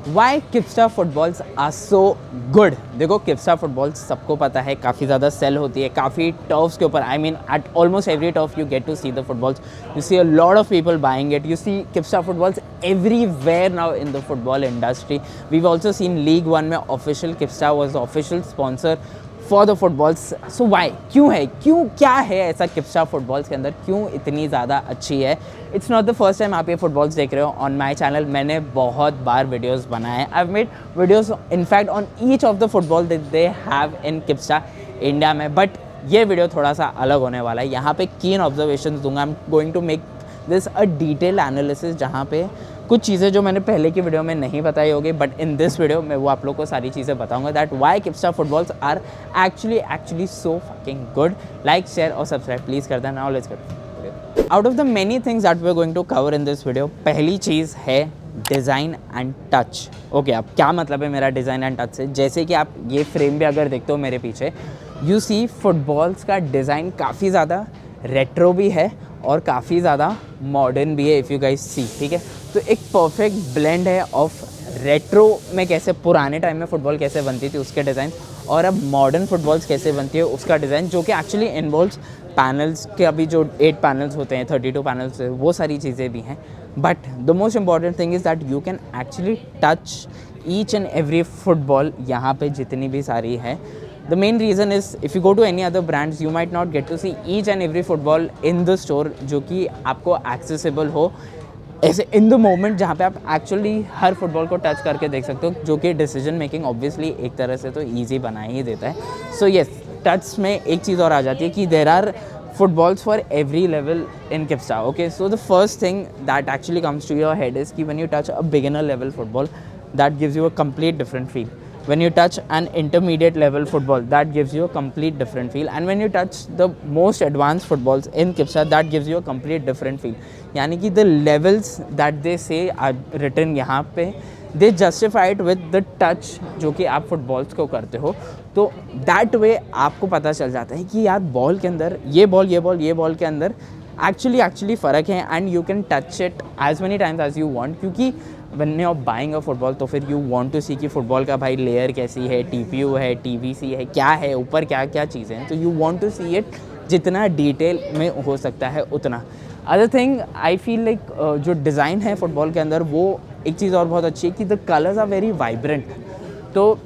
Y Kipsta footballs are so good. देखो Kipsta footballs सबको पता है काफ़ी ज़्यादा सेल होती है काफ़ी टर्फ्स के ऊपर। I mean at almost every turf you get to see the footballs, you see a lot of people buying it, you see Kipsta footballs everywhere now in the football industry. We've also seen League One में official Kipstar was the official sponsor for the footballs. So why? क्यों है, क्यों क्या है ऐसा किपस्टार footballs के अंदर, क्यों इतनी ज़्यादा अच्छी है? It's not the first time आप ये फुटबॉल्स देख रहे हो ऑन माई चैनल। मैंने बहुत बार वीडियोस बनाए हैं। I have made videos in fact on each of the football that they have in Kipsta India में। बट ये वीडियो थोड़ा सा अलग होने वाला है। यहाँ पे कीन ऑब्जर्वेशन दूंगा। I am going to make this a detail analysis जहाँ पे कुछ चीज़ें जो मैंने पहले की वीडियो में नहीं बताई होगी, बट इन दिस वीडियो मैं वो आप लोग को सारी चीज़ें बताऊंगा that why Kipsta footballs are actually so fucking good. Like share और सब्सक्राइब प्लीज़ कर देना। Now let's get out of the many things that we are going to cover in this video. पहली चीज़ है डिज़ाइन एंड टच। ओके, अब क्या मतलब है मेरा डिज़ाइन एंड टच से? जैसे कि आप ये फ्रेम भी अगर देखते हो मेरे पीछे, यू सी फुटबॉल्स का डिज़ाइन काफ़ी ज़्यादा रेट्रो भी है और काफ़ी ज़्यादा मॉडर्न भी है इफ़ यू गाइस सी। ठीक है, तो एक परफेक्ट ब्लेंड है ऑफ रेट्रो में कैसे पुराने टाइम में फुटबॉल कैसे बनती थी उसके डिज़ाइन, और अब मॉडर्न फुटबॉल्स कैसे बनती है उसका डिज़ाइन, जो कि एक्चुअली इन्वॉल्व्स पैनल्स के। अभी जो 8 पैनल्स होते हैं, 32 पैनल्स, वो सारी चीज़ें भी हैं। But the most important thing is that you can actually touch each and every football यहाँ पे जितनी भी सारी है। The main reason is if you go to any other brands you might not get to see each and every football in the store जो कि आपको accessible हो ऐसे in the moment, जहाँ पे आप actually हर फुटबॉल को टच करके देख सकते हो, जो कि डिसीजन मेकिंग ऑब्वियसली एक तरह से तो ईजी बना ही देता है। सो येस, टच में एक चीज़ और आ जाती है कि there are footballs for every level in Kipstar. Okay, so the first thing that actually comes to your head is कि when you touch a beginner level football, that gives you a complete different feel. When you touch an intermediate level football, that gives you a complete different feel. And when you touch the most advanced footballs in Kipstar, that gives you a complete different feel. यानी कि the levels that they say are written यहाँ पे, they justify it with the touch जो कि आप footballs को करते हो। तो that way आपको पता चल जाता है कि यार बॉल के अंदर ये बॉल के अंदर एक्चुअली फ़र्क है, and you can touch it as many times as you want. क्योंकि when you're buying a football तो फिर यू वांट टू सी कि फुटबॉल का भाई लेयर कैसी है, TPU है, TVC है, क्या है ऊपर, क्या क्या चीज़ें हैं, तो you want to see it जितना डिटेल में हो सकता है उतना। Other thing I feel like जो डिज़ाइन है फुटबॉल के अंदर, वो एक चीज़ और बहुत अच्छी है कि the colours are very vibrant. तो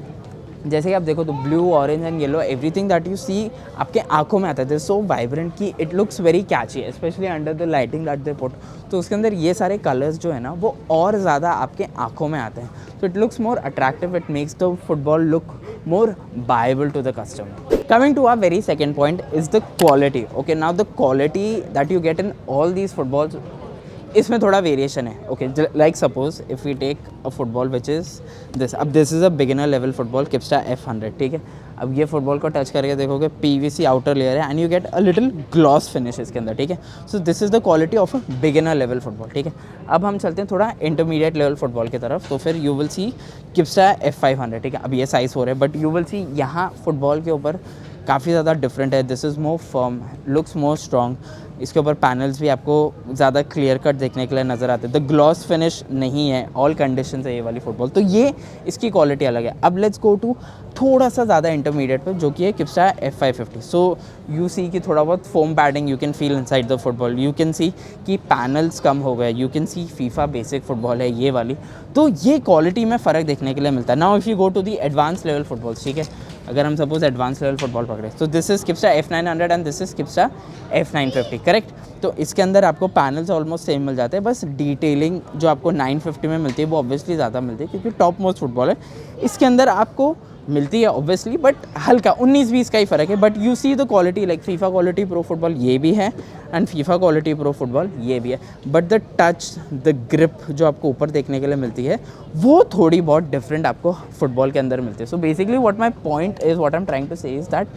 जैसे कि आप देखो तो blue, orange and yellow, everything that you see आपके आंखों में आता है, सो वाइब्रेंट कि it looks very catchy, specially under the lighting that they put. तो उसके अंदर ये सारे कलर्स जो है ना वो और ज़्यादा आपके आंखों में आते हैं। तो it looks more attractive, it makes the football look more buyable to the customer. Coming to our very second point is the quality. Okay, now the quality that you get in all these footballs, इसमें थोड़ा variation है। Okay, like suppose if we take a football which is this, अब this is a beginner level football Kipsta F100। ठीक है, अब ये football को touch करके देखोगे PVC आउटर लेयर है, and you get a little gloss finish इसके अंदर। ठीक है, so this is the quality of a beginner level football. ठीक है, अब हम चलते हैं थोड़ा इंटरमीडिएट लेवल फुटबॉल की तरफ, तो फिर यू विल सी किपस्टार F500। ठीक है, अब ये साइज़ 4 है, बट यू विल सी यहाँ फुटबॉल के ऊपर काफ़ी ज़्यादा डिफरेंट है। This is more firm, looks more strong. इसके ऊपर पैनल्स भी आपको ज़्यादा क्लियर कट देखने के लिए नज़र आते हैं। द ग्लॉस फिनिश नहीं है, ऑल कंडीशन है ये वाली फुटबॉल, तो ये इसकी क्वालिटी अलग है। अब लेट्स गो टू थोड़ा सा ज़्यादा इंटरमीडिएट पे, जो कि है किपस्टार F550। सो यू सी कि थोड़ा बहुत foam padding you can feel inside the football, you can see कि पैनल्स कम हो गए, you can see FIFA basic football है ये वाली। तो ये क्वालिटी में फ़र्क देखने के लिए मिलता है। Now if you go to the advance level footballs, ठीक है, अगर हम सपोज एडवांस लेवल फुटबॉल पकड़े, तो this is Kipsta F900 and this is Kipsta F950, correct. तो इसके अंदर आपको पैनल्स ऑलमोस्ट सेम मिल जाते हैं, बस डिटेलिंग जो आपको 950 में मिलती है वो ऑब्वियसली ज़्यादा मिलती है क्योंकि टॉप मोस्ट फुटबॉल है। इसके अंदर आपको मिलती है ऑब्वियसली, बट हल्का 19-20 का ही फ़र्क है। But you see the quality like FIFA quality pro football ये भी है, and FIFA quality pro football ये भी है, but the touch, the grip जो आपको ऊपर देखने के लिए मिलती है वो थोड़ी बहुत डिफरेंट आपको फुटबॉल के अंदर मिलती है। So basically what my point is, what I am trying to say is that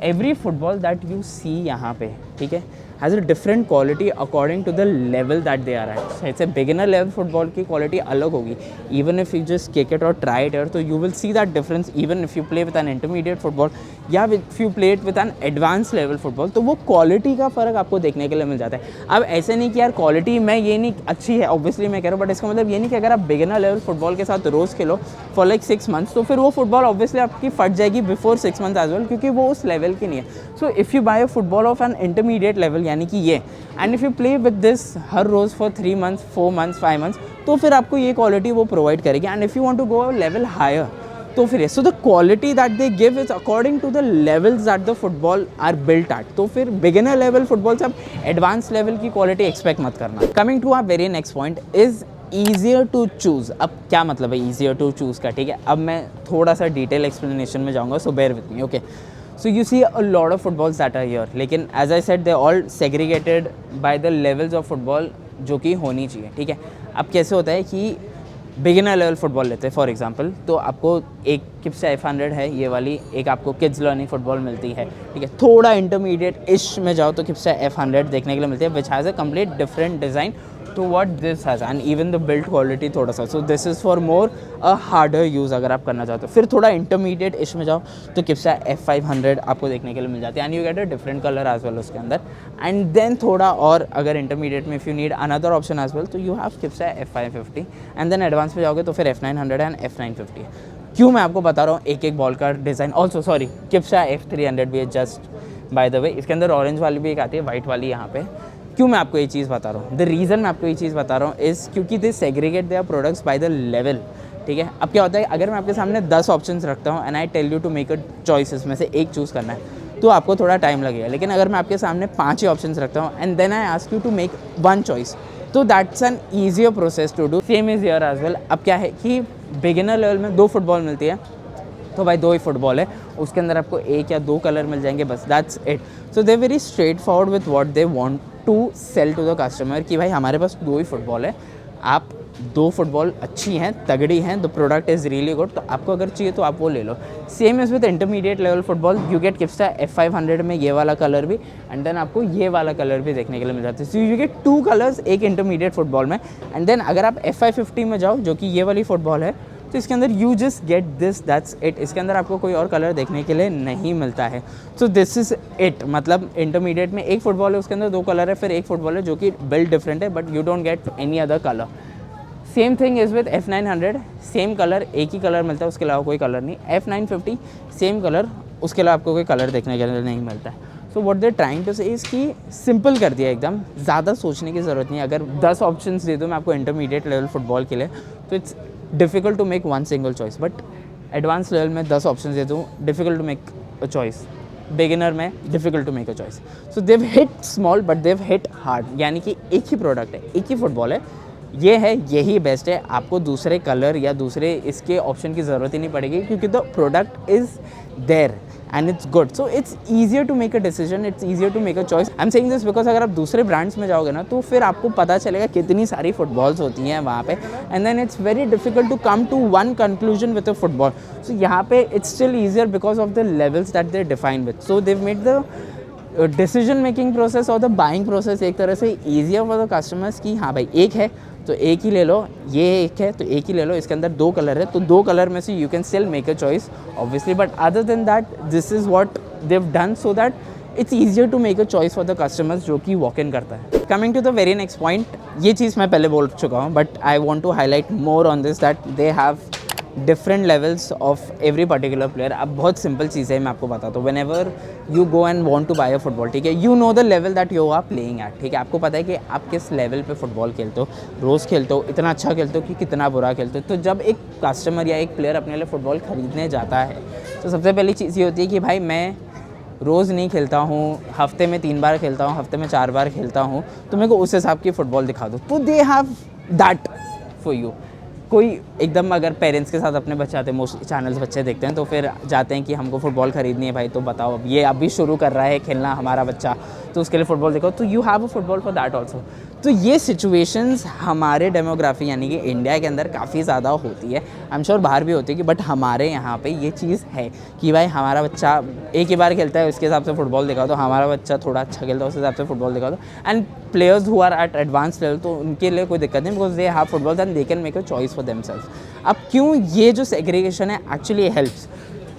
every football that you see यहाँ पे, ठीक है, has a different quality according to the level that they are at. It's a beginner level football की quality अलग होगी. Even if you just kick it और try it, तो you will see that difference. Even if you play with an intermediate football या if you play it with an advance level football, तो वो quality का फ़र्क आपको देखने के लिए मिल जाता है. अब ऐसे नहीं कि यार क्वालिटी मैं ये नहीं अच्छी है, ऑब्वियसली मैं कह रहा हूँ, बट इसका मतलब ये नहीं कि अगर आप बिगिनर लेवल फुटबॉल के साथ रोज़ खेलो फॉर लाइक 6 मंथ्स, तो फिर वो फुटबॉल ऑब्वियसली आपकी फट जाएगी बिफोर 6 मंथ्स एज वेल, क्योंकि वो उस लेवल की नहीं है. So if you buy a football of an intermediate level, यानी कि ये, and if you play with this हर रोज़ फॉर 3 मंथ्स, 4 मंथ्स, 5 मंथ्स, तो फिर आपको ये क्वालिटी वो प्रोवाइड करेगी. And if you want to go level higher, तो फिर so the quality that they give is according to the levels that the football are built at. तो फिर बिगिनर लेवल फुटबॉल से आप एडवांस लेवल की quality expect मत करना. Coming to our very next point is easier to choose. अब क्या मतलब है ईजियर टू चूज़ का, ठीक है. अब मैं थोड़ा सा डिटेल एक्सप्लेनेशन में जाऊँगा, so bear with me. Okay, so you see a lot of footballs that are here, लेकिन as I said they all segregated by the levels of football जो कि होनी चाहिए, ठीक है. अब कैसे होता है कि बिगिनर लेवल फुटबॉल लेते हैं फॉर एग्जांपल, तो आपको एक किप्सा F100 है ये वाली, एक आपको किड्स लर्निंग फुटबॉल मिलती है, ठीक है. थोड़ा इंटरमीडिएट इश में जाओ तो किप्सा F100 देखने के लिए मिलती है, which has a complete different design to what this has, and even the build quality थोड़ा सा. So this is for more a harder use अगर आप करना चाहते हो. फिर थोड़ा इंटरमीडिएट इश में जाओ तो किप्सा F500 आपको देखने के लिए मिल जाती है, and you get a different colour as well उसके अंदर. एंड देन थोड़ा और अगर इंटरमीडिएट में if you need another option as well, तो you have Kipsta F550. And then advance में जाओगे तो फिर F900 एंड F950. क्यों मैं आपको बता रहा हूँ एक एक बॉल का डिज़ाइन. ऑल्सो सॉरी, किप्सा F300 भी है जस्ट बाय द वे. इसके अंदर ऑरेंज वाली भी एक आती है, वाइट वाली यहाँ पे. क्यों मैं आपको ये चीज़ बता रहा हूँ, द रीज़न मैं आपको ये चीज़ बता रहा हूँ इज़ क्योंकि they segregate their products by the level, ठीक है. अब क्या होता है, अगर मैं आपके सामने 10 ऑप्शंस रखता हूँ and I tell you to make a choice, इसमें से एक चूज़ करना है, तो आपको थोड़ा टाइम लगेगा. लेकिन अगर मैं आपके सामने 5 ही ऑप्शंस रखता हूँ and then I ask you to make one choice, तो that's an easier process to do. Same is here as well. अब क्या है कि बिगिनर लेवल में 2 फुटबॉल मिलती है, तो भाई 2 ही फुटबॉल है, उसके अंदर आपको 1 या 2 कलर मिल जाएंगे, बस that's it. So they very straight forward with what they want to sell to the customer कि भाई हमारे पास 2 ही फुटबॉल है, आप 2 फुटबॉल अच्छी हैं, तगड़ी हैं, the product is really good, तो आपको अगर चाहिए तो आप वो ले लो. Same is with intermediate level football. You get Kipsta F500 में ये वाला कलर भी, एंड देन आपको ये वाला कलर भी देखने के लिए मिल जाता है. सो यू गेट 2 कलर्स एक इंटरमीडिएट फुटबॉल में. एंड देन अगर आप F550 में जाओ जो कि ये वाली फुटबॉल है, तो इसके अंदर you just get this, that's it. इसके अंदर आपको कोई और कलर देखने के लिए नहीं मिलता है. So this is it. मतलब इंटरमीडिएट में एक फुटबॉल है, उसके अंदर 2 कलर है, फिर एक फुटबॉल है जो कि बिल्ड डिफरेंट है, but you don't get any other colour. Same thing is with F900, same colour, एक ही कलर मिलता है, उसके अलावा कोई कलर नहीं. F950 सेम कलर, उसके अलावा आपको कोई कलर देखने के लिए नहीं मिलता है. So what they trying to say is कि सिंपल कर दिया एकदम, ज़्यादा सोचने की ज़रूरत नहीं. अगर 10 ऑप्शंस दे दूँ मैं आपको इंटरमीडिएट लेवल फुटबॉल के लिए, तो it's difficult to make one single choice. But advance level में 10 ऑप्शन दे दूँ, difficult to make a choice. Beginner में difficult to make a choice. So they've hit small but they've hit hard, यानी कि एक ही प्रोडक्ट है, एक ही football है, ये है, यही बेस्ट है. आपको दूसरे कलर या दूसरे इसके ऑप्शन की ज़रूरत ही नहीं पड़ेगी, क्योंकि the product is there and it's good. So it's easier to make a decision, it's easier to make a choice. I am saying this because अगर आप दूसरे ब्रांड्स में जाओगे ना, तो फिर आपको पता चलेगा कितनी सारी फुटबॉल्स होती हैं वहाँ पे, and then it's very difficult to come to one conclusion with a football. So यहाँ पे it's still easier because of the levels that they define with. So they've made the decision making process और the buying process एक तरह से easier for the customers कि हाँ भाई एक है तो एक ही ले लो, ये एक है तो एक ही ले लो, इसके अंदर 2 कलर है तो 2 कलर में से you can still make a choice obviously. But other than that this is what they've done so that it's easier to make a choice for the customers जो कि वॉक इन करता है. Coming to the very next point, ये चीज़ मैं पहले बोल चुका हूँ, but I want to highlight more on this that they have different levels of every particular player. अब बहुत सिंपल चीज़ है, मैं आपको बताता हूँ. Whenever you go and want to buy a football, ठीक है, you know the level that you are playing at, ठीक है. आपको पता है कि आप किस लेवल पे फुटबॉल खेलते हो, रोज़ खेलते हो, इतना अच्छा खेलते हो कि कितना बुरा खेलते हो. तो जब एक कस्टमर या एक प्लेयर अपने लिए फ़ुटबॉल ख़रीदने जाता है, तो सबसे पहली चीज़ ये होती है कि भाई मैं रोज़ नहीं खेलता हूँ, हफ्ते में 3 बार खेलता हूँ, हफ्ते में 4 बार खेलता हूँ, तो मेरे को उस हिसाब की फ़ुटबॉल दिखा दो. तो they have that for you. कोई एकदम अगर पेरेंट्स के साथ अपने बच्चे आते हैं, मोस्टली चैनल्स बच्चे देखते हैं, तो फिर जाते हैं कि हमको फ़ुटबॉल ख़रीदनी है भाई, तो बताओ अब ये अभी शुरू कर रहा है खेलना हमारा बच्चा, तो उसके लिए फ़ुटबॉल देखो, तो you have a football for that also. तो ये सिचुएशंस हमारे डेमोग्राफी यानी कि इंडिया के अंदर काफ़ी ज़्यादा होती है। आई एम श्योर बाहर भी होती है, कि बट हमारे यहाँ पे ये चीज़ है कि भाई हमारा बच्चा एक ही बार खेलता है, उसके हिसाब से फुटबॉल दिखाओ, तो हमारा बच्चा थोड़ा अच्छा खेलता है उस हिसाब से फुटबॉल दिखाओ। And players who are at advance level, तो उनके लिए कोई दिक्कत नहीं, because they have football and they can make a choice for themselves. अब क्यों ये जो सेग्रीगेशन है एक्चुअली हेल्प्स,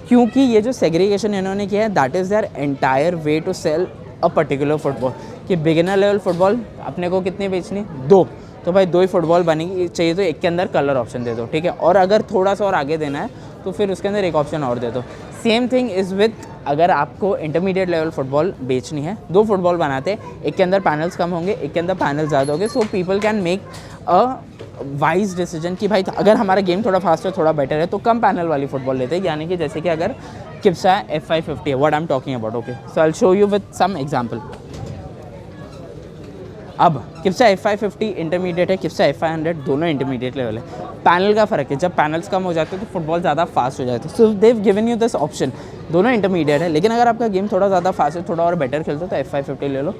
क्योंकि ये जो सेग्रीगेशन इन्होंने किया है that is their entire way to sell a particular football. कि बिगिनर लेवल फुटबॉल अपने को कितनी बेचनी, 2, तो भाई 2 ही फुटबॉल बनेगी, चाहिए तो एक के अंदर कलर ऑप्शन दे दो, ठीक है। और अगर थोड़ा सा और आगे देना है तो फिर उसके अंदर एक ऑप्शन और दे दो। सेम थिंग इज़ विथ, अगर आपको इंटरमीडिएट लेवल फुटबॉल बेचनी है, 2 फुटबॉल बनाते, एक के अंदर पैनल्स कम होंगे, एक के अंदर पैनल ज़्यादा होंगे, so people can make a wise decision कि भाई अगर हमारा गेम थोड़ा फास्ट है, थोड़ा बेटर है, तो कम पैनल वाली फुटबॉल लेते हैं। यानी कि जैसे कि अगर किप्सा F550 है, what I am talking about, okay, so I will show you with some example. अब किप्सा F550 इंटरमीडिएट है, किप्सा F500 दोनों इंटरमीडिएट लेवल है। पैनल का फ़र्क है, जब पैनल्स कम हो जाते हैं तो फुटबॉल ज़्यादा फास्ट हो जाती है। सो देव गिवन यू दिस ऑप्शन, दोनों इंटरमीडिएट है, लेकिन अगर आपका गेम थोड़ा ज़्यादा फास्ट है, थोड़ा और बेटर खेलते हो तो F550 ले लो।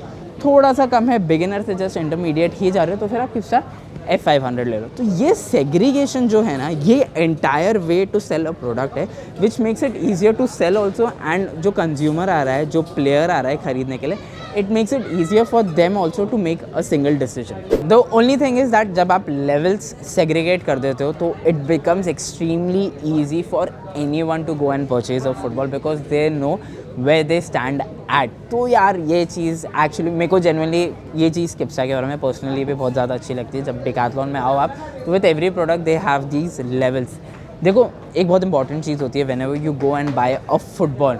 थोड़ा सा कम है, बिगिनर से जस्ट इंटरमीडिएट ही जा रहे हो, तो फिर आप किप्सा F500 ले लो। तो ये सेग्रीगेशन जो है ना, ये entire way to sell a product है, which makes it easier to sell also. And जो कंज्यूमर आ रहा है, जो प्लेयर आ रहा है खरीदने के लिए, it makes it easier for them also to make a single decision. The only thing is that जब आप लेवल्स सेग्रीगेट कर देते हो तो it becomes extremely easy for anyone to go and purchase a football, because they know where they stand at। तो यार ये चीज़ actually मेरे को जेनुअनली ये चीज़ किप्सा के बारे में पर्सनली भी बहुत ज़्यादा अच्छी लगती है। जब डिकैथलॉन में आओ आप, तो with every product they have these levels. देखो एक बहुत इंपॉर्टेंट चीज़ होती है, whenever you go and buy a football,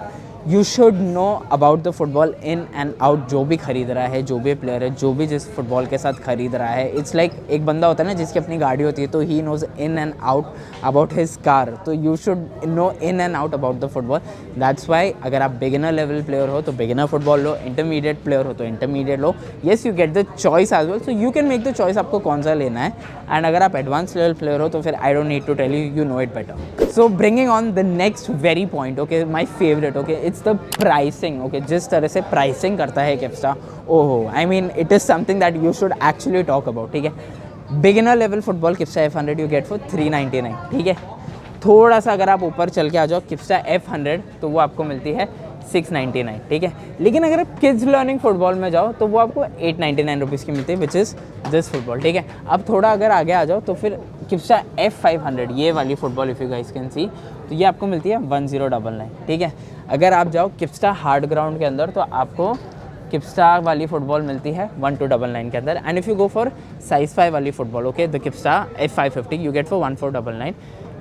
you should know about the football in and out. जो भी खरीद रहा है, जो भी प्लेयर है, जो भी जिस फुटबॉल के साथ खरीद रहा है, इट्स लाइक एक बंदा होता है ना जिसकी अपनी गाड़ी होती है, तो he knows in and out about his car. तो you should know in and out about the football. That's why अगर आप बिगिनर लेवल प्लेयर हो तो बिगिनर फुटबॉल लो, इंटरमीडिएट प्लेयर हो तो इंटरमीडिएट लो। Yes, you get the choice as well, so you can make the choice आपको कौन सा लेना है। एंड अगर आप एडवांस लेवल प्लेयर हो तो फिर I don't need to tell you, you know it better. So bringing on the next very point, okay, my favourite, okay, it's the pricing. Okay, जिस तरह से प्राइसिंग करता है किप्सा, ओहो, I mean it is something that you should actually talk about, ठीक है। Beginner level football Kipsta F100 you get for 399, ठीक है। थोड़ा सा अगर आप ऊपर चल के आ जाओ किप्सा F100 तो वो आपको मिलती है 699, ठीक है। लेकिन अगर आप किड्स लर्निंग फुटबॉल में जाओ तो वो आपको 899 रुपीज़ की मिलती है, विच इज़ दिस फुटबॉल, ठीक है। अब थोड़ा अगर आगे आ जाओ तो फिर किप्सा F500 ये वाली football, if you guys can see, तो ये आपको मिलती है 1099, ठीक है। अगर आप जाओ किप्सा हार्ड ग्राउंड के अंदर तो आपको किप्सा वाली फुटबॉल मिलती है 1299 के अंदर। And if you go for size 5 वाली football, okay, the Kipsta F550 you get for 1499,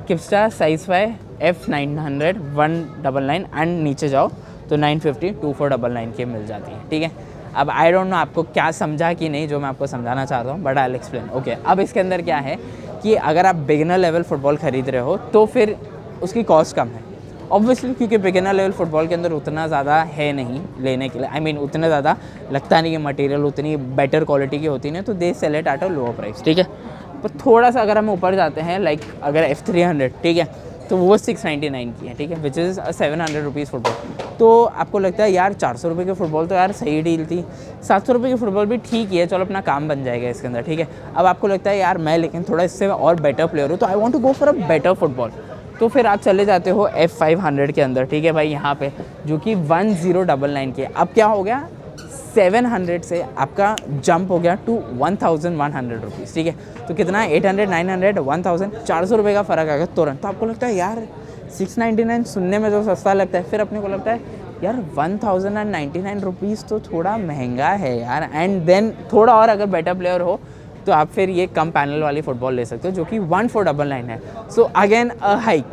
Kipsta size 5 F900 199, and नीचे जाओ तो 950 2499 की मिल जाती है, ठीक है। अब आई डोंट नो आपको क्या समझा कि नहीं जो मैं आपको समझाना चाहता हूँ, but I will explain, okay. अब इसके अंदर क्या है कि अगर आप बिगिनर लेवल फुटबॉल खरीद रहे हो तो फिर उसकी कॉस्ट कम है, ऑब्वियसली, क्योंकि बिगिनर लेवल फुटबॉल के अंदर उतना ज़्यादा है नहीं लेने के लिए। आई मीन उतना ज़्यादा लगता नहीं कि मटेरियल उतनी बेटर क्वालिटी की होती नहीं, तो they sell it at a lower price, ठीक है। पर थोड़ा सा अगर हम ऊपर जाते हैं, लाइक अगर F300, ठीक है, तो वो 699 की है, ठीक है, विच इज़ 700 रुपीज़ फुटबॉल। तो आपको लगता है यार 400 रुपये की फुटबॉल तो यार सही डील थी, 700 रुपये की फुटबॉल भी ठीक ही है, चलो अपना काम बन जाएगा इसके अंदर, ठीक है। अब आपको लगता है यार मैं लेकिन थोड़ा इससे और बेटर प्लेयर हूँ, तो I want to go for a better football, तो फिर आप चले जाते हो F500 के अंदर, ठीक है भाई, यहाँ पे जो कि 1099 की है। अब क्या हो गया, 700 से आपका जंप हो गया टू 1100 रुपीज़, ठीक है। तो कितना है, 800 900 1000 400 रुपये का फ़र्क आ गया तुरंत। तो आपको लगता है यार 699 सुनने में तो सस्ता लगता है, फिर अपने को लगता है यार 1099 रुपीज़ तो थोड़ा महंगा है यार। एंड देन थोड़ा और अगर बेटर प्लेयर हो तो आप फिर ये कम पैनल वाली फुटबॉल ले सकते हो जो कि 1499 है। सो अगेन अ हाइक,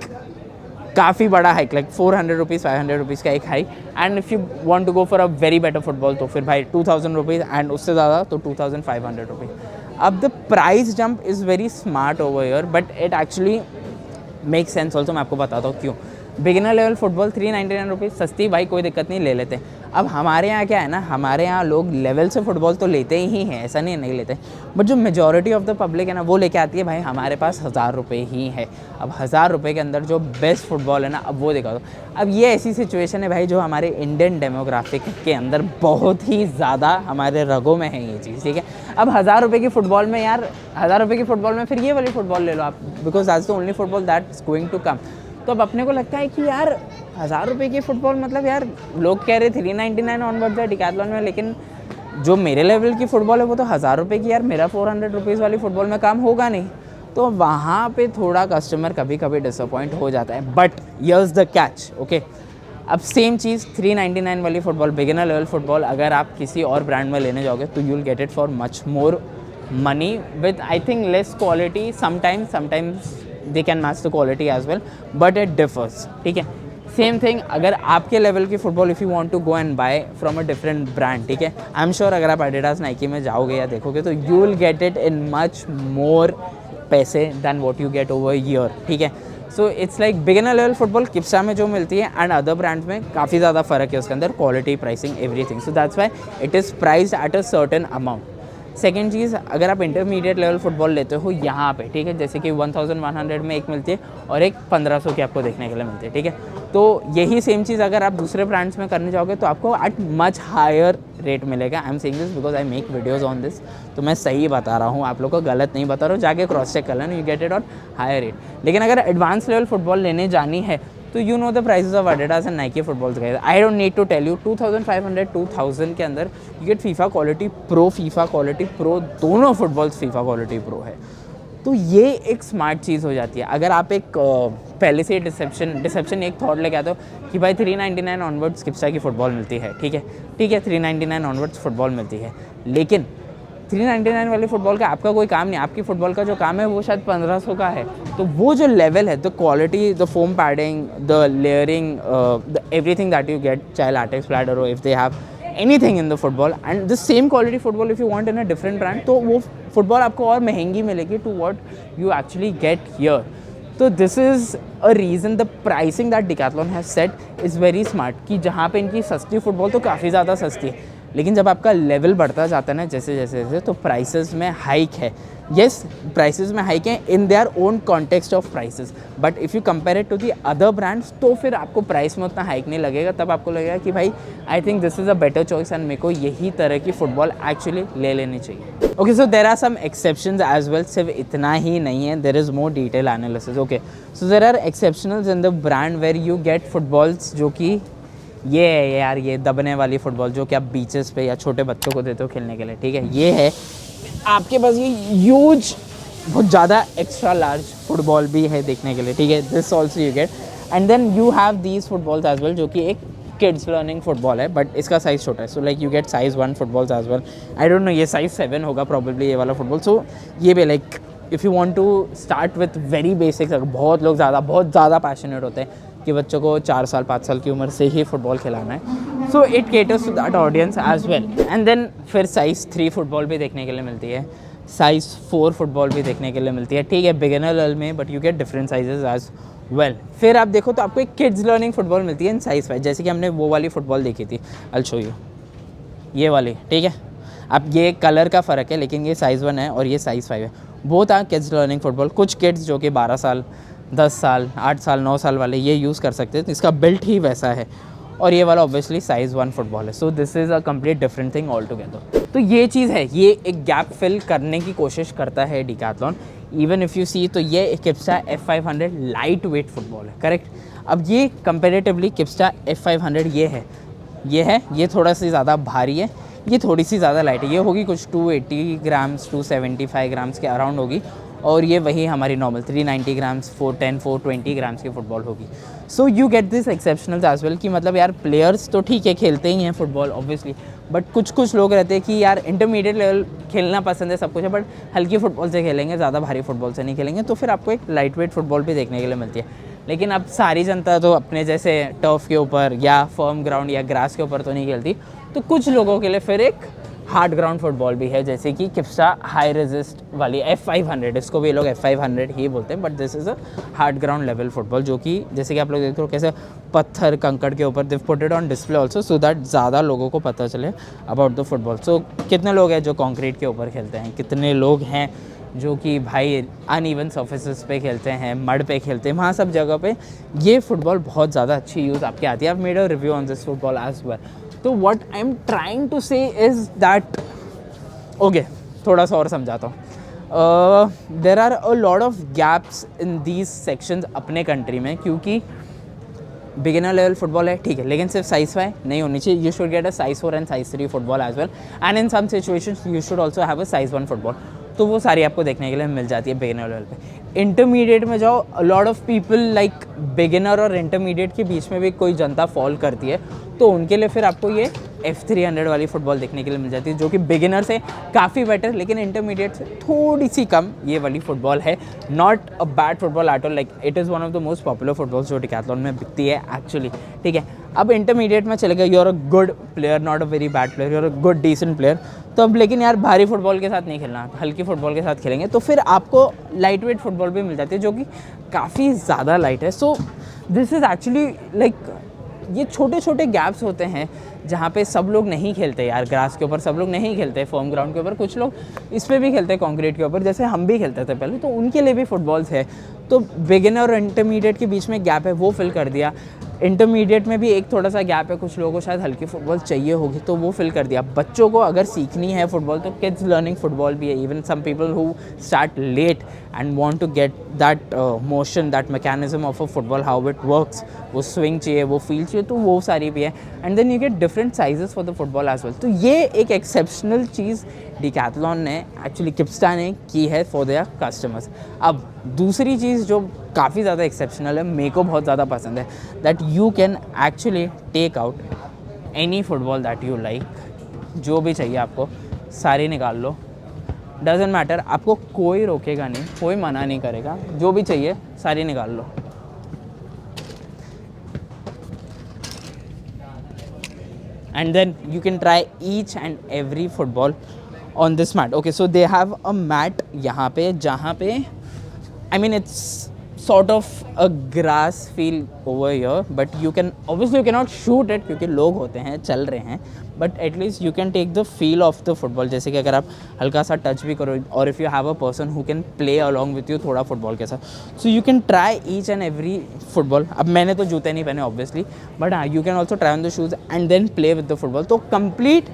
काफ़ी बड़ा हाइक, लाइक 400 रुपीज़ 500 रुपीज़ का एक hike. And if you want to go for a very better football तो फिर भाई 2000 रुपीज़, एंड उससे ज़्यादा तो 2500 रुपीज़। अब the price jump is very smart over here, but it actually make sense also. मैं आपको बताता हूँ क्यों। बिगिनर लेवल फुटबॉल 399 रुपीज़, सस्ती भाई, कोई दिक्कत नहीं, ले लेते हैं। अब हमारे यहाँ क्या है ना, हमारे यहाँ लोग लेवल से फुटबॉल तो लेते ही हैं, ऐसा नहीं लेते, बट जो मेजॉरिटी ऑफ द पब्लिक है ना वो लेके आती है भाई हमारे पास 1000 रुपये ही है। अब 1000 रुपये के अंदर जो बेस्ट फुटबॉल है ना, अब वो दिखा दो। अब ये ऐसी सिचुएशन है भाई जो हमारे इंडियन डेमोग्राफिक के अंदर बहुत ही ज़्यादा हमारे रगों में है ये चीज़, ठीक है। अब 1000 रुपये की फुटबॉल में यार, 1000 रुपये की फुटबॉल में फिर ये वाली फुटबॉल ले लो आप, because that's the only football that's going to come. तो अब अपने को लगता है कि यार 1000 रुपये की फ़ुटबॉल, मतलब यार लोग कह रहे 399 ऑनवर्ड्स है डिकैथलॉन में, लेकिन जो मेरे लेवल की फ़ुटबॉल है वो तो 1000 रुपये की, यार मेरा 400 रुपीज़ वाली फ़ुटबॉल में काम होगा नहीं। तो वहाँ पे थोड़ा कस्टमर कभी कभी डिसअपॉइंट हो जाता है, but here's the catch, okay. अब सेम चीज़ 399 वाली फ़ुटबॉल, बिगिनर लेवल फुटबॉल, अगर आप किसी और ब्रांड में लेने जाओगे तो you will get it for much more money with I think less quality. Sometimes they can match the quality as well, but it differs, ठीक है। सेम थिंग अगर आपके लेवल की football, if you want to go and buy from a different brand, ठीक है, I am sure अगर आप Adidas Nike में जाओगे या देखोगे तो you will get it in much more पैसे than what you get over year, ठीक है। So it's like beginner level football Kipsta में जो मिलती है एंड अदर ब्रांड्स में काफ़ी ज़्यादा फ़र्क है उसके अंदर, quality, pricing, everything. So that's why it is priced at a certain amount. Second चीज़, अगर आप इंटरमीडिएट लेवल फुटबॉल लेते हो यहाँ पे, ठीक है, जैसे कि 1100 में एक मिलती है और एक 1500 की आपको देखने के लिए मिलती है, ठीक है। तो यही सेम चीज़ अगर आप दूसरे ब्रांड्स में करने जाओगे तो आपको एट मच हायर रेट मिलेगा। आई am saying this because I make videos on this, तो मैं सही बता रहा हूँ, आप लोग को गलत नहीं बता रहा हूँ, जाके क्रॉस चेक कर लेना, you get it on higher rate. लेकिन अगर एडवांस लेवल फुटबॉल लेने जानी है तो you know the prices of Adidas and Nike footballs guys, I don't need to tell you. 2500 2000 के अंदर you get FIFA quality pro, FIFA quality pro, दोनों footballs FIFA quality pro है। तो ये एक स्मार्ट चीज़ हो जाती है। अगर आप एक पहले से डिसेप्शन एक थॉट लेके आते हो कि भाई 399 ऑनवर्ड्स किप्सा की फ़ुटबॉल मिलती है, ठीक है 399 ऑनवर्ड्स फुटबॉल मिलती है, लेकिन 399 वाली फ़ुटबॉल का आपका कोई काम नहीं, आपकी फ़ुटबॉल का जो काम है वो शायद 1500 का है। तो वो जो लेवल है, the quality, the foam padding, the layering, the everything that you get, चाहे लैटेक्स प्लैडर हो, if they have anything in the football and the same quality football if you want in a different brand, तो वो football आपको और महंगी मिलेगी to what you actually get here. तो this is a reason the pricing that Decathlon has set is very smart, कि जहाँ पे इनकी सस्ती फुटबॉल तो काफ़ी ज़्यादा सस्ती है, लेकिन जब आपका लेवल बढ़ता जाता है ना जैसे जैसे तो प्राइसेस में हाइक है। येस, प्राइसेस में हाइक है in their own context of prices, but if you compare it to the other brands तो फिर आपको प्राइस में उतना हाइक नहीं लगेगा। तब आपको लगेगा कि भाई I think this is a better choice and मेरे को यही तरह की फुटबॉल एक्चुअली ले लेनी चाहिए। Okay, so there are some exceptions as well, सिर्फ इतना ही नहीं है, there is more detail analysis. Okay, so there are exceptionals in the brand where you get footballs जो कि ये है यार, ये दबने वाली फुटबॉल जो कि आप बीचेस पे या छोटे बच्चों को देते हो खेलने के लिए, ठीक है। ये है आपके पास, ये ह्यूज, बहुत ज़्यादा एक्स्ट्रा लार्ज फुटबॉल भी है देखने के लिए, ठीक है। This also you get, and then you have these footballs as well जो कि एक किड्स लर्निंग फुटबॉल है, बट इसका साइज़ छोटा है। So like you get size 1 footballs as well. I don't know, ये साइज़ 7 होगा प्रॉबेबली ये वाला फुटबॉल। सो ये भी like if you want to start with very basics, बहुत लोग बहुत ज़्यादा पैशनेट होते हैं कि बच्चों को 4 साल 5 साल की उम्र से ही फुटबॉल खिलाना है, so it caters to that audience as well. And then फिर साइज़ 3 फुटबॉल भी देखने के लिए मिलती है, साइज़ 4 फुटबॉल भी देखने के लिए मिलती है, ठीक है, बिगिनर लेवल में, but you get different sizes as well. फिर आप देखो तो आपको एक किड्स लर्निंग फुटबॉल मिलती है इन साइज़ 5, जैसे कि हमने वो वाली फुटबॉल देखी थी, आई शो यू, ये वाली, ठीक है। अब ये कलर का फ़र्क है, लेकिन ये साइज़ 1 है और ये साइज़ 5 है। Both are kids learning football. कुछ किड्स जो कि 12 साल 10 साल 8 साल 9 साल वाले ये यूज़ कर सकते हैं, तो इसका बिल्ट ही वैसा है, और ये वाला ऑब्वियसली साइज़ 1 फुटबॉल है। So this is a complete different thing all together. तो ये चीज़ है, ये एक गैप फिल करने की कोशिश करता है decathlon. Even if you see, तो ये किप्सा F500 लाइट वेट फुटबॉल है, करेक्ट। अब ये कंपेरेटिवली किप्सा F500 ये थोड़ा सी ज़्यादा भारी है, ये थोड़ी सी ज़्यादा लाइट है, ये होगी कुछ 280 ग्राम्स 275 ग्राम्स के अराउंड होगी, और ये वही हमारी नॉर्मल 390 ग्राम्स 420 ग्राम्स की फुटबॉल होगी। So you get this exceptional as well, कि मतलब यार प्लेयर्स तो ठीक है खेलते ही हैं फुटबॉल ऑब्वियसली, बट कुछ लोग रहते हैं कि यार इंटरमीडिएट लेवल खेलना पसंद है, सब कुछ है, बट हल्की फुटबॉल से खेलेंगे, ज़्यादा भारी फुटबॉल से नहीं खेलेंगे, तो फिर आपको एक लाइट वेट फुटबॉल भी देखने के लिए मिलती है। लेकिन अब सारी जनता तो अपने जैसे टर्फ के ऊपर या फर्म ग्राउंड या ग्रास के ऊपर तो नहीं खेलती, तो कुछ लोगों के लिए फिर एक हार्ड ग्राउंड फुटबॉल भी है, जैसे कि किप्सा हाई रेजिस्ट वाली F500, इसको भी ये लोग F500 ही बोलते हैं, but this is a hard ground level football, जो कि जैसे कि आप लोग देखते हो कैसे पत्थर कंकड़ के ऊपर दिव put it on display also, so that ज़्यादा लोगों को पता चले अबाउट द फुटबॉल। सो कितने लोग हैं जो कॉन्क्रीट के ऊपर खेलते हैं, कितने लोग हैं जो कि भाई अनइवन सर्फेसिस पे खेलते हैं, मड पे खेलते हैं, वहाँ सब जगह पे ये फुटबॉल बहुत ज़्यादा अच्छी यूज़ आपकी आती है। I made a review on this football as well. तो what I am trying to say is that, okay थोड़ा सा और समझाता हूँ। There are a lot of gaps in these sections अपने कंट्री में, क्योंकि बिगिनर लेवल फुटबॉल है ठीक है, लेकिन सिर्फ साइज 5 नहीं होनी चाहिए। You should get a size 4 and size 3 football as well, and in some situations you should also have a size 1 football. तो वो सारी आपको देखने के लिए मिल जाती है बिगिनर लेवल पे। इंटरमीडिएट में जाओ, lot of people like beginner और इंटरमीडिएट के बीच में भी कोई जनता फॉल करती है, तो उनके लिए फिर आपको ये F300 वाली फुटबॉल देखने के लिए मिल जाती है, जो कि बिगिनर से काफ़ी बेटर, लेकिन इंटरमीडिएट से थोड़ी सी कम ये वाली फुटबॉल है। Not a bad football at all, like it is one of the most popular footballs जो डिकैथलॉन में बिकती है एक्चुअली, ठीक है। अब इंटरमीडिएट में चले गए, you are a good player, not a very bad player, you are a good decent player, तो अब लेकिन यार भारी फुटबॉल के साथ नहीं खेलना, हल्की फुटबॉल के साथ खेलेंगे, तो फिर आपको लाइट वेट फुटबॉल भी मिल जाती है, जो कि काफ़ी ज़्यादा लाइट है। So this is actually like, ये छोटे छोटे गैप्स होते हैं जहाँ पे सब लोग नहीं खेलते यार, ग्रास के ऊपर सब लोग नहीं खेलते, फर्म ग्राउंड के ऊपर कुछ लोग इस पे भी खेलते हैं, कंक्रीट के ऊपर, जैसे हम भी खेलते थे पहले, तो उनके लिए भी फुटबॉल्स है। तो बिगिनर और इंटरमीडिएट के बीच में गैप है, वो फिल कर दिया। इंटरमीडिएट में भी एक थोड़ा सा गैप है, कुछ लोगों को शायद हल्की फुटबॉल चाहिए होगी, तो वो फिल कर दिया। बच्चों को अगर सीखनी है फुटबॉल, तो किड्स लर्निंग फुटबॉल भी है। Even some people who start late and want to get that motion, that mechanism of a football, how it works, वो स्विंग चाहिए, वो फील चाहिए, तो वो सारी भी है। And then you get different sizes for the football as well. तो ये एक एक्सेप्शनल चीज़ डिकैथलॉन ने एक्चुअली किप्स्टा ने की है फॉर देयर कस्टमर्स। अब दूसरी चीज़ जो काफ़ी ज़्यादा एक्सेप्शनल है, मेरे को बहुत ज़्यादा पसंद है, that you can actually take out any football that you like, जो भी चाहिए आपको सारी निकाल लो, डजेंट मैटर, आपको कोई रोकेगा नहीं, कोई मना नहीं करेगा, जो भी चाहिए सारी निकाल लो। And then you can try each and every football on this mat. Okay, so they have a mat यहाँ पे, जहाँ पे I mean it's sort of a grass feel over here, but you can obviously you cannot shoot it क्योंकि लोग होते हैं, चल रहे हैं, but at least you can take the feel of the football। जैसे कि अगर आप हल्का सा टच भी करो, और if you have a person who can play along with you थोड़ा फुटबॉल के साथ, so you can try each and every football। अब मैंने तो जूते नहीं पहने obviously, but हाँ you can also try on the shoes and then play with the football। तो complete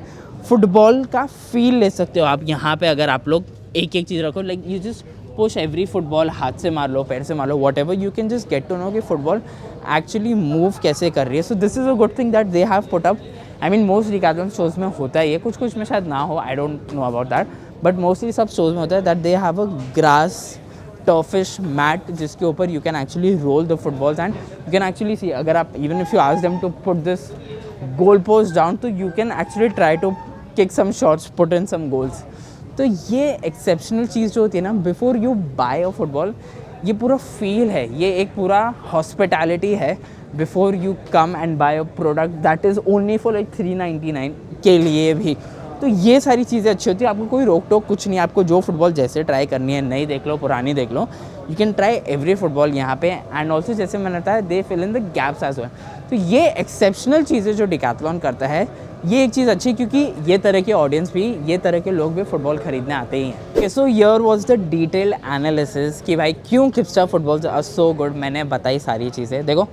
फुटबॉल का फील ले सकते हो आप यहाँ पे, अगर आप लोग एक एक चीज़ रखो, like you just push every football, हाथ से मार लो, पैर से मार लो, whatever, you can just get to know कि फुटबॉल एक्चुअली मूव कैसे कर रही है। So this is a good thing that they have put up. I mean most Decathlon shows में होता है ये, कुछ कुछ में शायद ना हो, I don't know about that, but mostly सब शोज़ में होता है that they have a grass turfish mat, जिसके ऊपर you can actually roll the footballs and you can actually see, अगर आप even if you ask them to put this goal post down, तो you can actually try to kick some shots, put in some goals. तो ये exceptional चीज़ जो होती है ना, before you buy a football, ये पूरा फील है, ये एक पूरा हॉस्पिटैलिटी है before you come and buy a product that is only for like 399 के लिए भी। तो ये सारी चीज़ें अच्छी होती है, आपको कोई रोक टोक कुछ नहीं, आपको जो फुटबॉल जैसे ट्राई करनी है, नई देख लो, पुरानी देख लो, you can try every football यहाँ पे। एंड ऑल्सो जैसे मैंने बताया, they fill in the gaps as well. तो ये एक्सेप्शनल चीज़ें जो डिकैथलॉन करता है, ये एक चीज़ अच्छी, क्योंकि ये तरह के ऑडियंस भी, ये तरह के लोग भी फुटबॉल खरीदने आते ही हैं। So here was the detail analysis कि भाई क्यों किप्स्टा फुटबॉल्स आर सो गुड। मैंने बताई सारी चीज़ें। देखो,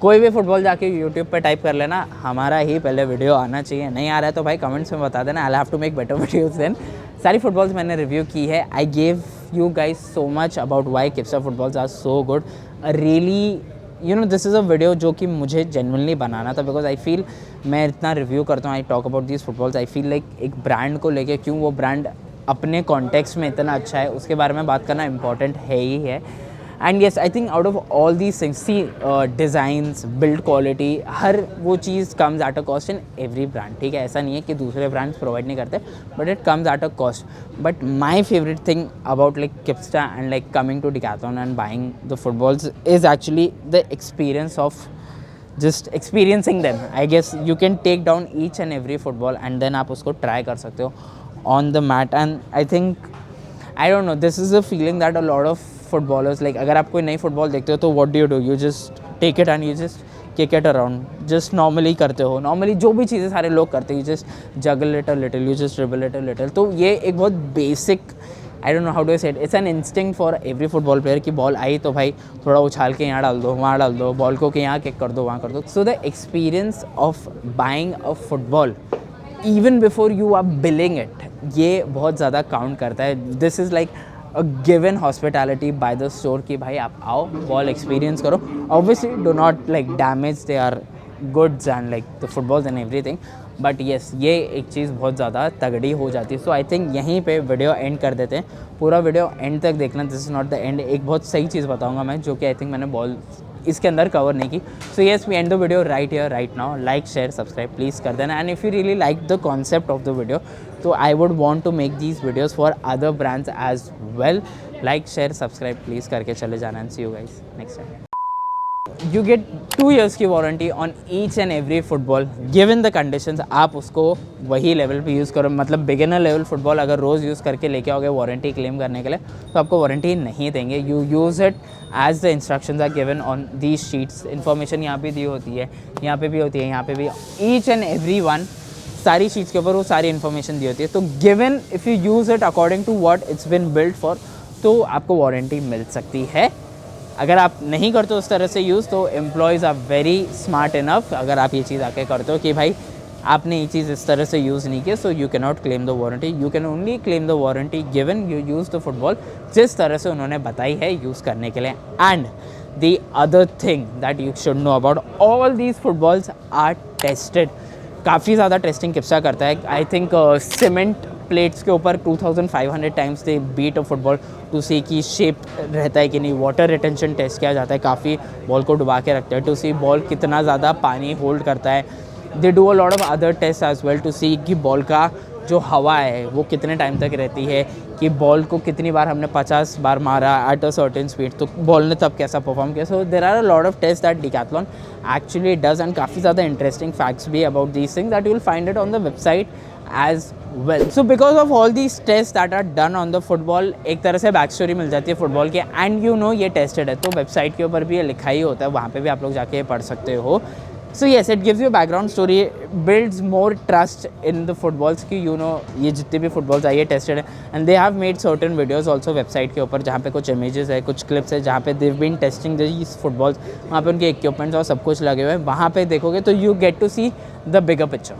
कोई भी फुटबॉल जाके यूट्यूब पे टाइप कर लेना, हमारा ही पहले वीडियो आना चाहिए, नहीं आ रहा है तो भाई कमेंट्स में बता देना, I have to make better videos then. सारी फुटबॉल्स मैंने रिव्यू की है। I gave you guys so much about why Kipsta footballs are so good. Really you know this is a video जो कि मुझे जेन्युइनली बनाना था, बिकॉज आई फील, मैं इतना रिव्यू करता हूँ, I talk about these footballs, I feel like एक brand को लेके क्यों वो ब्रांड अपने कॉन्टेक्स्ट में इतना अच्छा है, उसके बारे में बात करना इंपॉर्टेंट है ही है। And yes, I think out of all these things, see designs, build quality, हर वो चीज़ comes at a cost in every brand. ठीक है, ऐसा नहीं है कि दूसरे ब्रांड्स प्रोवाइड नहीं करते, but it comes at a cost. But my favourite thing about like Kipsta and like coming to Decathlon and buying the footballs is actually the experience of just experiencing them I guess you can take down each and every football and then आप उसको try कर सकते हो on the mat. And I think I don't know, this is a feeling that a lot of footballers like, अगर आप कोई नई football देखते हो तो what do you just take it and you just kick it around, just normally करते हो, normally जो भी चीज़ें सारे लोग करते हैं, you just juggle it a little, you just dribble it a little. तो ये एक बहुत basic, I don't know how do say it, it's an instinct for every football player कि बॉल आई तो भाई थोड़ा उछाल के यहाँ डाल दो, वहाँ डाल दो, बॉल को कि यहाँ किक कर दो, वहाँ कर दो. So the experience of buying a football even before you are billing it, ये बहुत ज़्यादा काउंट करता है. This is like a given hospitality by the store कि भाई आप आओ, बॉल एक्सपीरियंस करो. Obviously do not like damage they are goods and like the footballs and everything, but yes ये एक चीज़ बहुत ज़्यादा तगड़ी हो जाती है. सो आई थिंक यहीं पे वीडियो एंड कर देते हैं. पूरा वीडियो एंड तक देखना, this is not the end. एक बहुत सही चीज़ बताऊंगा मैं जो कि आई थिंक मैंने बॉल इसके अंदर कवर नहीं की. So yes we end the video right here right now. Like share subscribe please कर देना. And if you really like the concept of the video, तो I would want to make these videos for other brands as well. Like share subscribe please करके चले जाना. And see you guys next time. You get 2 years की warranty on each and every football given the conditions. आप उसको वही level पे use करो, मतलब बिगिनर लेवल फुटबॉल अगर रोज़ यूज़ करके लेके आओगे वारंटी क्लेम करने के लिए तो आपको वारंटी नहीं देंगे. You use it as the instructions are given on these sheets. Information यहाँ पे दी होती है, यहाँ पे भी होती है, यहाँ पे भी, ईच एंड एवरी वन सारी शीट्स के ऊपर वो सारी इन्फॉर्मेशन दी होती है. तो given if you use it according to what it's been build for, तो आपको वारंटी मिल सकती है. अगर आप नहीं करते उस तरह से यूज़, तो employees are very smart enough. अगर आप ये चीज़ आके करते हो कि भाई आपने ये चीज़ इस तरह से यूज़ नहीं की, सो you can not claim the warranty. You can only claim the warranty given you use the football जिस तरह से उन्होंने बताई है यूज़ करने के लिए. And the other thing that you should know about, all these footballs are tested. काफ़ी ज़्यादा टेस्टिंग किप्सा करता है. आई थिंक सीमेंट प्लेट्स के ऊपर 2500 times they beat a football to see की शेप रहता है कि नहीं. वाटर रिटेंशन टेस्ट किया जाता है, काफ़ी बॉल को डुबा के रखते हैं टू सी बॉल कितना ज़्यादा पानी होल्ड करता है. They do a lot of other test as well to see कि बॉल का जो हवा है वो कितने टाइम तक रहती है, कि बॉल को कितनी बार हमने 50 बार मारा एट अ सर्टेन स्पीड तो बॉल ने तब कैसा परफॉर्म किया. So there are a lot of test that Decathlon actually does. एंड काफ़ी ज़्यादा इंटरेस्टिंग फैक्ट्स भी about these things that you will find it on the website as well. So because of all these tests that are done on the football, एक तरह से back story मिल जाती है football के. एंड यू नो ये tested है, तो website के ऊपर भी ये लिखा ही होता है, वहाँ पे भी आप लोग जाके पढ़ सकते हो. So yes it gives you background story, builds more trust in the footballs कि यू नो ये जितने भी फुटबॉल्स आई है टेस्टेड है. And they have made certain videos also website के ऊपर जहाँ पे कुछ इमेजेस है, कुछ क्लिप्स है जहाँ पे they've been testing these footballs. वहाँ पे उनके इक्विपमेंट्स और सब कुछ लगे हुए हैं. वहाँ पे देखोगे तो you get to see the bigger picture.